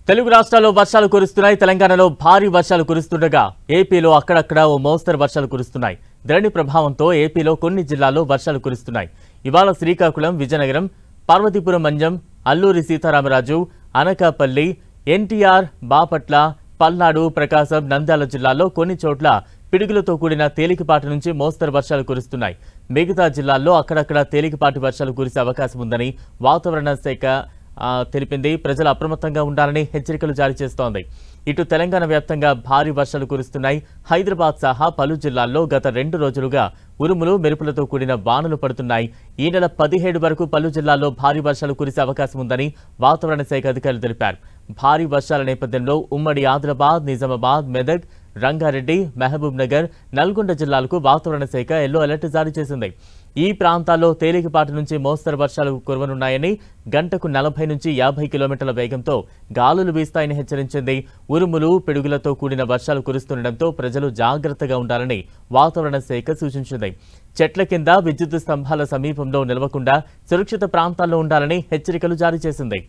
తెలుగు రాష్ట్రాల్లో వర్షాలు కురుస్తున్నాయి. తెలంగాణలో భారీ వర్షాలు కురుస్తుండగా ఏపీలో అక్కడక్కడ ఓ మోస్తరు వర్షాలు కురుస్తున్నాయి. ధరణి ప్రభావంతో ఏపీలో కొన్ని జిల్లాల్లో వర్షాలు కురుస్తున్నాయి. ఇవాళ శ్రీకాకుళం, విజయనగరం, పార్వతీపురం మంజం, అల్లూరి సీతారామరాజు, అనకాపల్లి, ఎన్టీఆర్, బాపట్ల, పల్నాడు, ప్రకాశం, నంద్యాల జిల్లాల్లో కొన్ని చోట్ల పిడుగులతో కూడిన తేలికపాటి నుంచి మోస్తరు వర్షాలు కురుస్తున్నాయి. మిగతా జిల్లాల్లో అక్కడక్కడ తేలికపాటి వర్షాలు కురిసే అవకాశం ఉందని వాతావరణ శాఖ తెలిపింది. ప్రజలు అప్రమత్తంగా ఉండాలని హెచ్చరికలు జారీ చేస్తోంది. ఇటు తెలంగాణ వ్యాప్తంగా భారీ వర్షాలు కురుస్తున్నాయి. హైదరాబాద్ సహా పలు జిల్లాల్లో గత 2 రోజులుగా ఉరుములు, మెరుపులతో కూడిన వానలు పడుతున్నాయి. ఈ నెల 17 వరకు పలు జిల్లాల్లో భారీ వర్షాలు కురిసే అవకాశం ఉందని వాతావరణ శాఖ అధికారులు తెలిపారు. భారీ వర్షాల నేపథ్యంలో ఉమ్మడి ఆదిలాబాద్, నిజామాబాద్, మెదక్, రంగారెడ్డి, మహబూబ్ నగర్, నల్గొండ జిల్లాలకు వాతావరణ శాఖ ఎల్లో అలర్ట్ జారీ చేసింది. ఈ ప్రాంతాల్లో తేలికపాటి నుంచి మోస్తరు వర్షాలు కురవనున్నాయని, గంటకు 40 నుంచి 50 కిలోమీటర్ల వేగంతో గాలులు వీస్తాయని హెచ్చరించింది. ఉరుములు, పిడుగులతో కూడిన వర్షాలు కురుస్తుండటంతో ప్రజలు జాగ్రత్తగా ఉండాలని వాతావరణ శాఖ సూచించింది. చెట్ల కింద, విద్యుత్ స్తంభాల సమీపంలో నిలవకుండా సురక్షిత ప్రాంతాల్లో ఉండాలని హెచ్చరికలు జారీ చేసింది.